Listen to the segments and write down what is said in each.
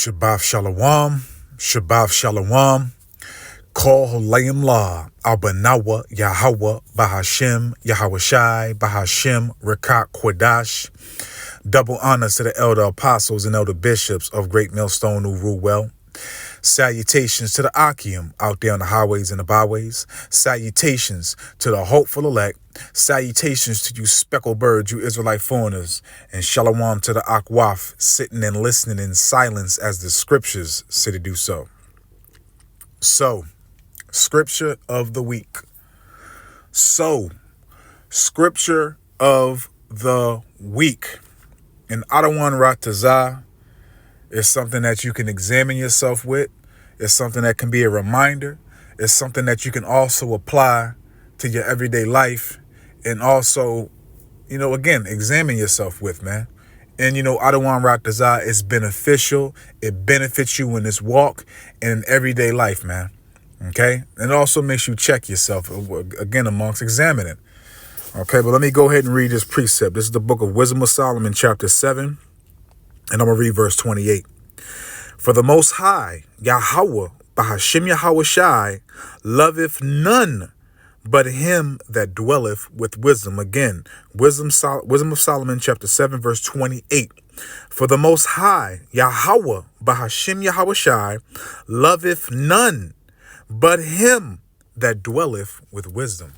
Shabbat Shalom, Shabbat Shalom, Kol Holayim La, Abanawa, Yahweh, Bahashem, Yahweh Shai, Bahashem, Rekat Kwadash. Double honors to the elder apostles and elder bishops of Great Millstone who rule well. Salutations to the Akim out there on the highways and the byways. Salutations to the hopeful elect. Salutations to you speckled birds, you Israelite foreigners. And shalom to the Akwaf sitting and listening in silence as the scriptures say to do so. So, scripture of the week. Scripture of the week. In Adawan Ratazah, it's something that you can examine yourself with. It's something that can be a reminder. It's something that you can also apply to your everyday life and also, again, examine yourself with, man. And, Adawan Ratazah is beneficial. It benefits you in this walk and in everyday life, man. Okay? And it also makes you check yourself, again, amongst examining. Okay, but let me go ahead and read this precept. This is the book of Wisdom of Solomon, chapter 7. And I'm going to read verse 28. For the Most High, Yahweh, Bahashem Yahweh Shai, loveth none but him that dwelleth with wisdom. Again, Wisdom of Solomon, chapter 7, verse 28. For the Most High, Yahweh, Bahashem Yahweh Shai, loveth none but him that dwelleth with wisdom.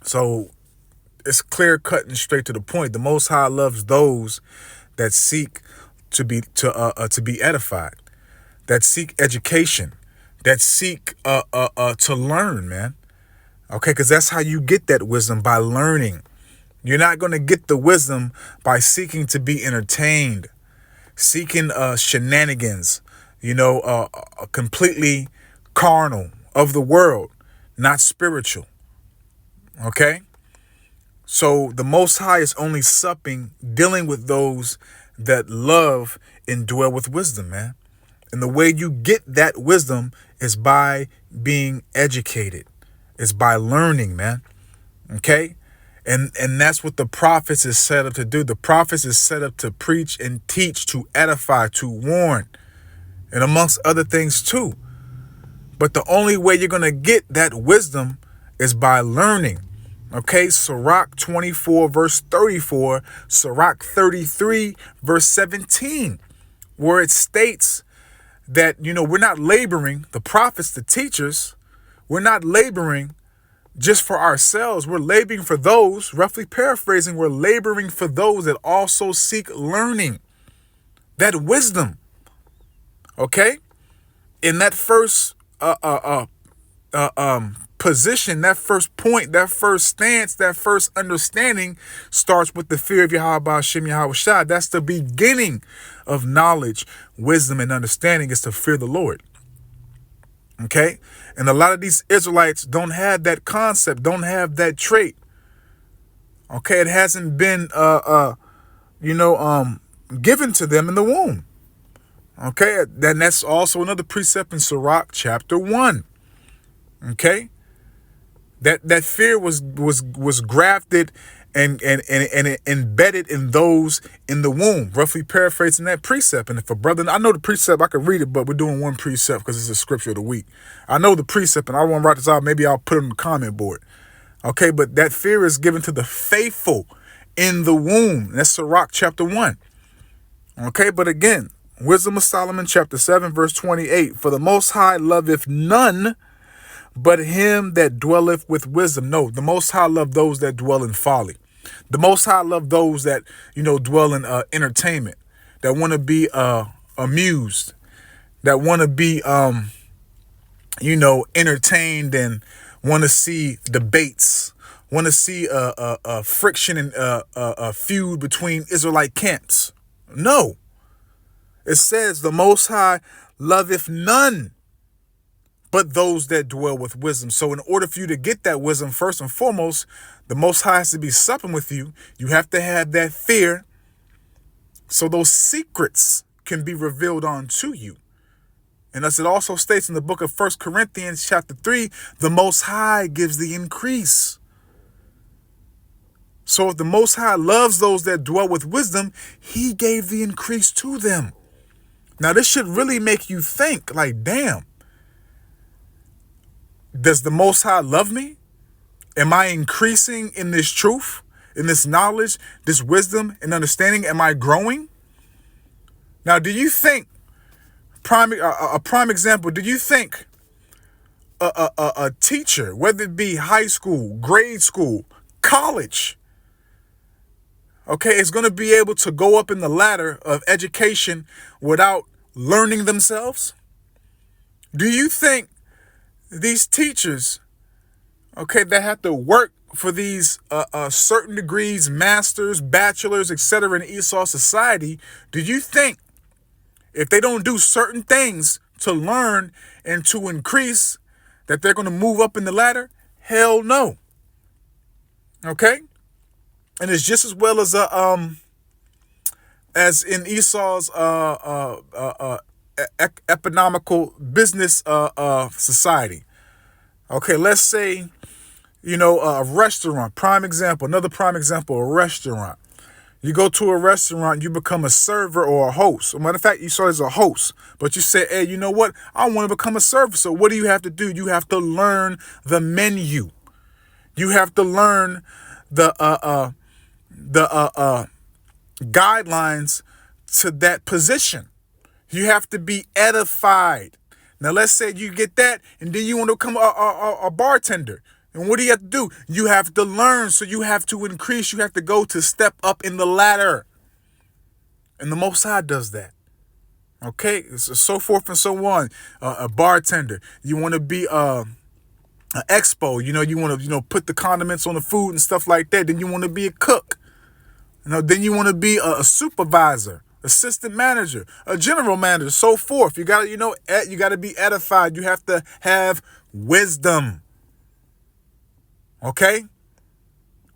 So it's clear cut and straight to the point. The Most High loves those that seek to be edified, that seek education, that seek to learn, man. Okay, because that's how you get that wisdom, by learning. You're not going to get the wisdom by seeking to be entertained, seeking shenanigans, completely carnal, of the world, not spiritual. Okay? So the Most High is only supping, dealing with those that love and dwell with wisdom, man. And the way you get that wisdom is by being educated. It's by learning, man. Okay? And that's what the prophets is set up to do. The prophets is set up to preach and teach, to edify, to warn, and amongst other things too. But the only way you're going to get that wisdom is by learning. Okay, Sirach 24, verse 34, Sirach 33, verse 17, where it states that, we're not laboring, the prophets, the teachers, we're not laboring just for ourselves. We're laboring for those, roughly paraphrasing, we're laboring for those that also seek learning, that wisdom. Okay, in that first position, that first point, that first stance, that first understanding starts with the fear of Yahweh Hashem Yahweh Shai. That's the beginning of knowledge, wisdom, and understanding, is to fear the Lord. Okay? And a lot of these Israelites don't have that concept, don't have that trait. Okay? It hasn't been given to them in the womb. Okay? Then that's also another precept in Sirach chapter 1. Okay? That fear was grafted and embedded in those in the womb, roughly paraphrasing that precept. And if a brother, I know the precept, I could read it, but we're doing one precept because it's a scripture of the week. I know the precept, and I want to write this out. Maybe I'll put it on the comment board. Okay, but that fear is given to the faithful in the womb. That's Sirach chapter 1. Okay, but again, Wisdom of Solomon chapter 7, verse 28. For the Most High loveth none but him that dwelleth with wisdom. No, the Most High love those that dwell in folly. The Most High love those that, dwell in entertainment, that want to be amused, that want to be, entertained and want to see debates, want to see friction and a feud between Israelite camps. No. It says the Most High loveth none but those that dwell with wisdom. So in order for you to get that wisdom, first and foremost, the Most High has to be supping with you. You have to have that fear so those secrets can be revealed unto you. And as it also states in the book of 1 Corinthians chapter 3, the Most High gives the increase. So if the Most High loves those that dwell with wisdom, he gave the increase to them. Now, this should really make you think, like, damn, does the Most High love me? Am I increasing in this truth, in this knowledge, this wisdom and understanding? Am I growing? Now, do you think, a prime example, do you think a teacher, whether it be high school, grade school, college, okay, is going to be able to go up in the ladder of education without learning themselves? Do you think these teachers, okay, that have to work for these certain degrees, masters, bachelors, etc. in Esau society, do you think if they don't do certain things to learn and to increase, that they're going to move up in the ladder? Hell no. Okay? And it's just as well as in Esau's economical business society. Okay, let's say, a restaurant, prime example, another prime example, a restaurant. You go to a restaurant, you become a server or a host. As a matter of fact, you start as a host, but you say, hey, you know what? I want to become a server. So what do you have to do? You have to learn the menu. You have to learn the guidelines to that position. You have to be edified. Now, let's say you get that, and then you want to become a bartender. And what do you have to do? You have to learn. So you have to increase. You have to go to step up in the ladder. And the Most High does that. Okay? So forth and so on. A bartender. You want to be an expo. You want to, put the condiments on the food and stuff like that. Then you want to be a cook. Then you want to be a supervisor, assistant manager, a general manager, so forth. You got to, you got to be edified. You have to have wisdom. Okay?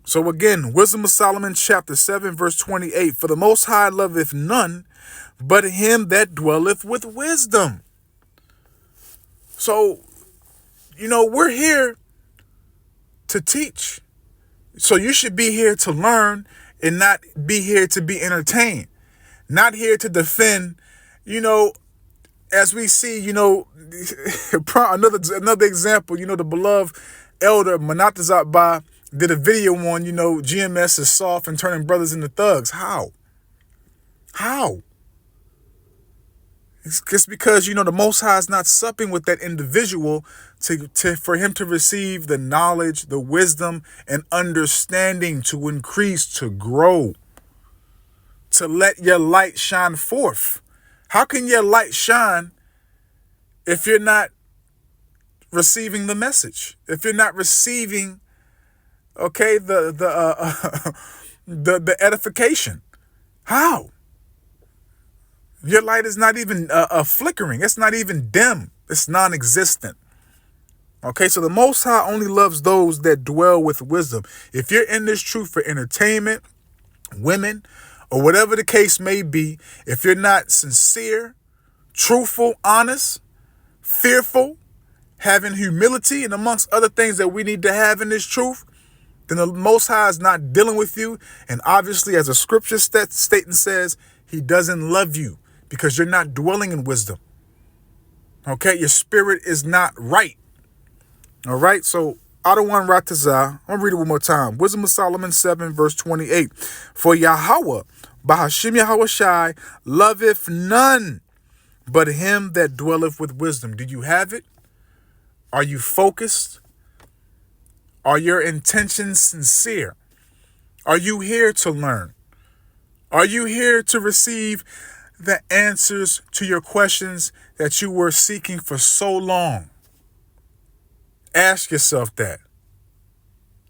So again, Wisdom of Solomon chapter 7 verse 28. For the Most High loveth none but him that dwelleth with wisdom. So, we're here to teach. So you should be here to learn and not be here to be entertained. Not here to defend, as we see, another example, the beloved elder Manatazat did a video on, GMS is soft and turning brothers into thugs. How? It's because, the Most High is not supping with that individual for him to receive the knowledge, the wisdom, and understanding to increase, to grow, to let your light shine forth. How can your light shine if you're not receiving the message? If you're not receiving, okay, the edification? How? Your light is not even flickering. It's not even dim. It's non-existent. Okay, so the Most High only loves those that dwell with wisdom. If you're in this truth for entertainment, women, or whatever the case may be, if you're not sincere, truthful, honest, fearful, having humility, and amongst other things that we need to have in this truth, then the Most High is not dealing with you. And obviously, as the scripture statement says, he doesn't love you because you're not dwelling in wisdom. Okay, your spirit is not right. All right, so Adawan Ratazah, I'm going to read it one more time. Wisdom of Solomon 7, verse 28. For Yahweh, Bahashim Yahweh Shai, loveth none but him that dwelleth with wisdom. Do you have it? Are you focused? Are your intentions sincere? Are you here to learn? Are you here to receive the answers to your questions that you were seeking for so long? Ask yourself that.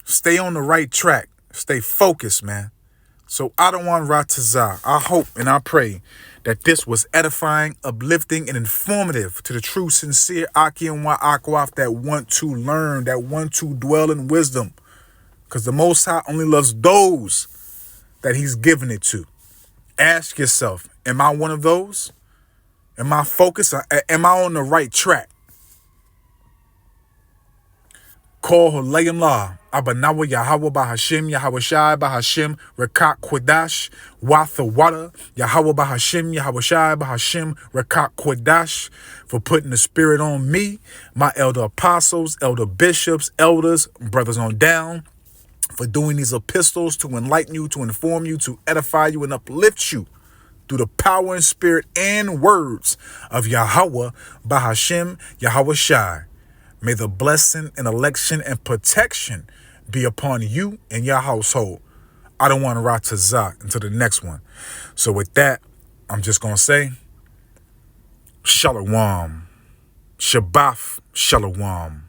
Stay on the right track. Stay focused, man. So Adawan Ratazah, I hope and I pray that this was edifying, uplifting, and informative to the true, sincere Aki and Akwaf that want to learn, that want to dwell in wisdom. Because the Most High only loves those that he's given it to. Ask yourself, am I one of those? Am I focused? Am I on the right track? Call Halayim La, Abanawa Yahweh Bahashim, Yahweh Shai Bahashim, Rekat Kodash, Watha Wada, Yahweh Bahashim, Yahweh Shai Bahashim, Rekat Kodash, for putting the spirit on me, my elder apostles, elder bishops, elders, brothers on down, for doing these epistles to enlighten you, to inform you, to edify you, and uplift you through the power and spirit and words of Yahweh Bahashim, Yahweh Shai. May the blessing and election and protection be upon you and your household. I don't want to rot to Zah until the next one. So with that, I'm just going to say, Shalom. Shabbat Shalom.